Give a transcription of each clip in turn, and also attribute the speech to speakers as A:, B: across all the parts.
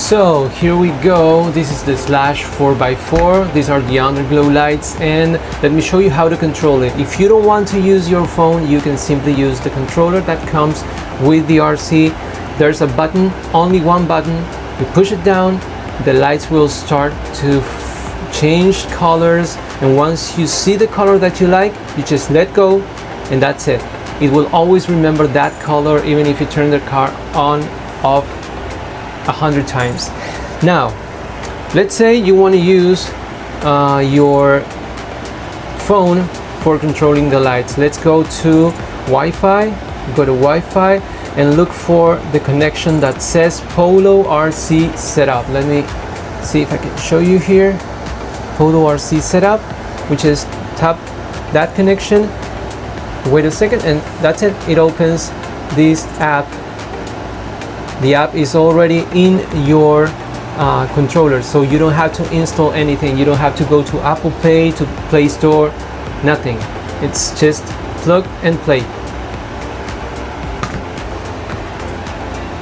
A: So here we go. This is the Slash 4x4. These are the Underglow lights, and let me show you how to control it. If you don't want to use your phone, you can simply use the controller that comes with the RC. There's a button, only one button. You push it down, the lights will start to change colors, and once you see the color that you like, you just let go, and that's it. It will always remember that color even if you turn the car on, off 100 times. Now, let's say you want to use your phone for controlling the lights. Let's go to Wi-Fi, go to Wi-Fi and look for the connection that says Polo RC setup. Let me see if I can show you here. Polo RC setup, which is tap that connection, wait a second, and that's it. It opens this app. The app is already in your controller, so you don't have to install anything. You don't have to go to Apple Pay, to Play Store, nothing. It's just plug and play.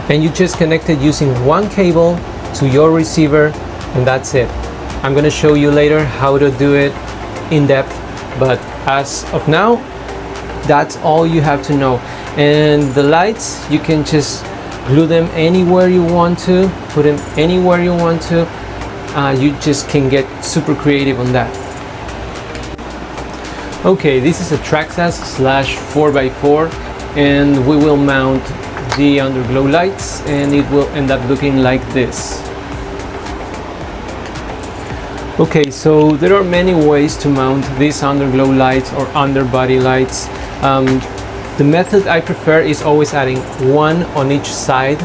A: And you just connect it using one cable to your receiver, and that's it. I'm gonna show you later how to do it in depth, but as of now, that's all you have to know. And the lights, you can just glue them anywhere you want to, put them anywhere you want to. You just can get super creative on that. Okay, this is a Traxxas Slash 4x4, and we will mount the Underglow lights, and it will end up looking like this. Okay, so there are many ways to mount these Underglow lights or Underbody lights. The method I prefer is always adding one on each side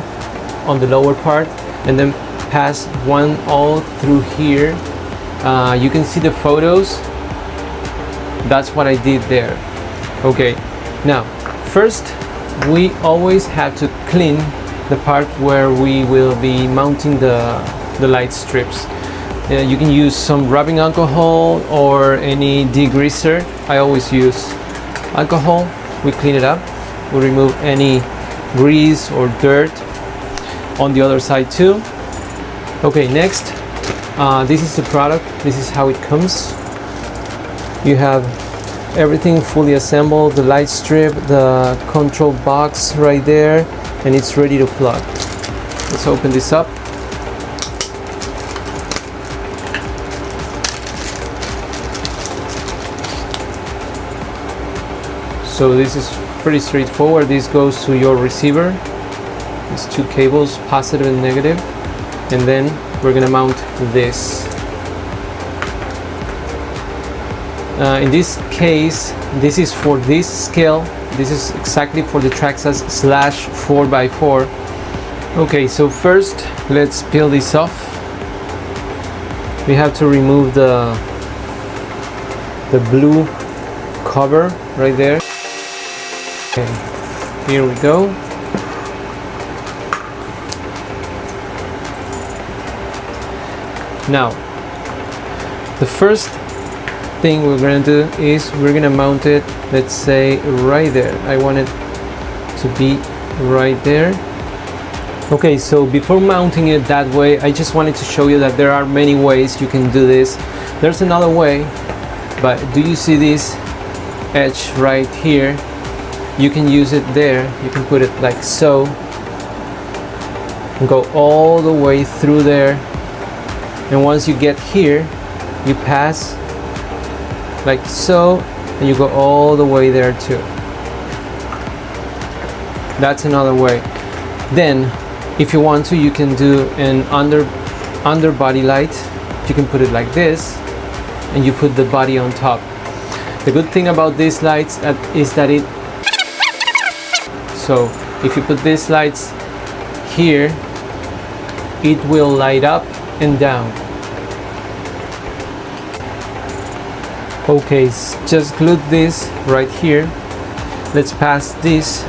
A: on the lower part, and then pass one all through here. You can see the photos. That's what I did there. Okay, now first we always have to clean the part where we will be mounting the light strips. You can use some rubbing alcohol or any degreaser. I always use alcohol. We clean it up, we remove any grease or dirt on the other side too. Okay, next, this is the product. This is how it comes. You have everything fully assembled, the light strip, the control box right there, and it's ready to plug. Let's open this up. So this is pretty straightforward. This goes to your receiver. It's two cables, positive and negative, and then we're gonna mount this. In this case, this is for this scale. This is exactly for the Traxxas Slash 4x4. Okay, so first let's peel this off. We have to remove the blue cover right there. Okay, here we go. Now, the first thing we're gonna do is we're gonna mount it, let's say right there. I want it to be right there. Okay, so before mounting it that way, I just wanted to show you that there are many ways you can do this. There's another way, but do you see this edge right here? You can use it there. You can put it like so and go all the way through there, and once you get here, you pass like so, and you go all the way there too. That's another way. Then if you want to, you can do an underbody light. You can put it like this, and you put the body on top. The good thing about these lights is that so if you put these lights here, it will light up and down. Okay, just glue this right here. Let's pass this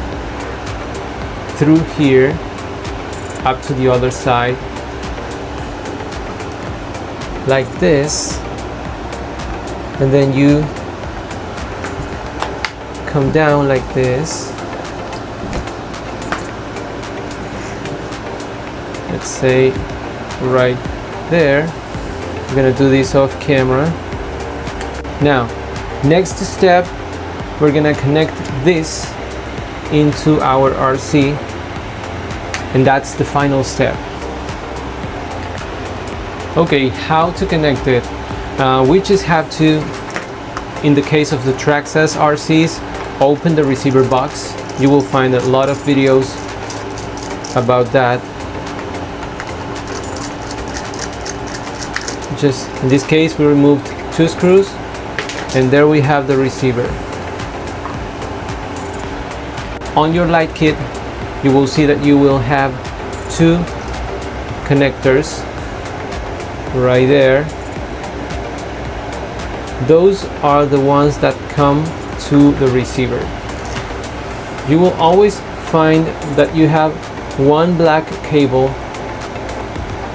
A: through here up to the other side like this, and then you come down like this. Let's say right there. I'm gonna do this off camera. Now, next step, we're gonna connect this into our RC, and that's the final step. Okay, how to connect it? We just have to, in the case of the Traxxas RCs, open the receiver box. You will find a lot of videos about that. Just in this case, we removed 2 screws, and there we have the receiver. On your light kit, you will see that you will have 2 connectors right there. Those are the ones that come to the receiver. You will always find that you have one black cable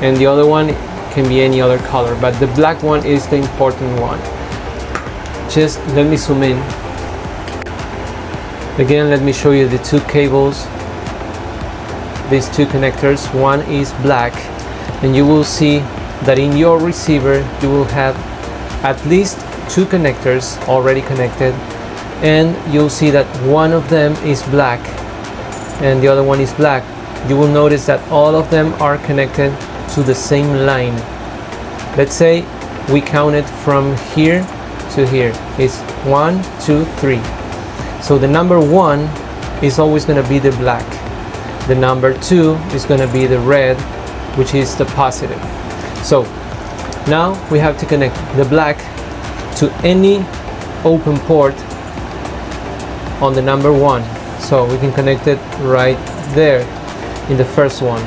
A: and the other one can be any other color, but the black one is the important one. Just let me zoom in. Again, let me show you the 2 cables, these 2 connectors. One is black, and you will see that in your receiver you will have at least 2 connectors already connected, and you'll see that one of them is black and the other one is black. You will notice that all of them are connected to the same line. Let's say we counted from here to here. It's 1, 2, 3. So the number 1 is always going to be the black. The number 2 is going to be the red, which is the positive. So now we have to connect the black to any open port on the number 1. So we can connect it right there in the first one.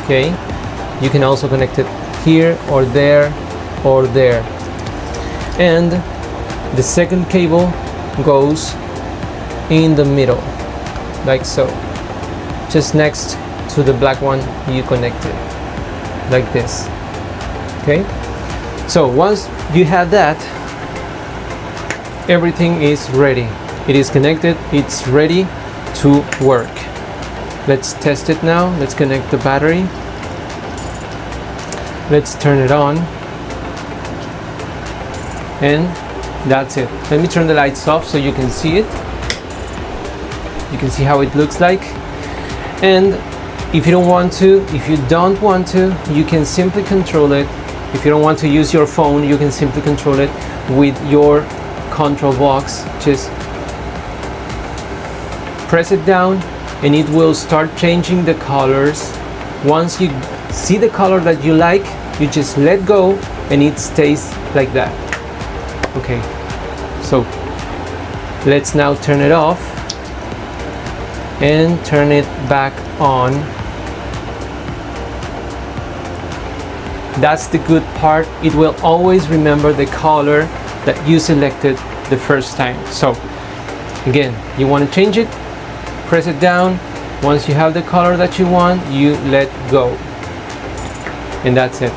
A: Okay, you can also connect it here or there or there. And the second cable goes in the middle, like so. Just next to the black one, you connect it like this. Okay, so once you have that, everything is ready. It is connected, it's ready to work. Let's test it now. Let's connect the battery. Let's turn it on, and that's it. Let me turn the lights off so you can see it. You can see how it looks like. And if you don't want to, you can simply control it. If you don't want to use your phone, you can simply control it with your control box. Just press it down and it will start changing the colors. Once you see the color that you like, you just let go and it stays like that. Okay, so let's now turn it off and turn it back on. That's the good part. It will always remember the color that you selected the first time. So again, you want to change it, press it down. Once you have the color that you want, you let go, and that's it.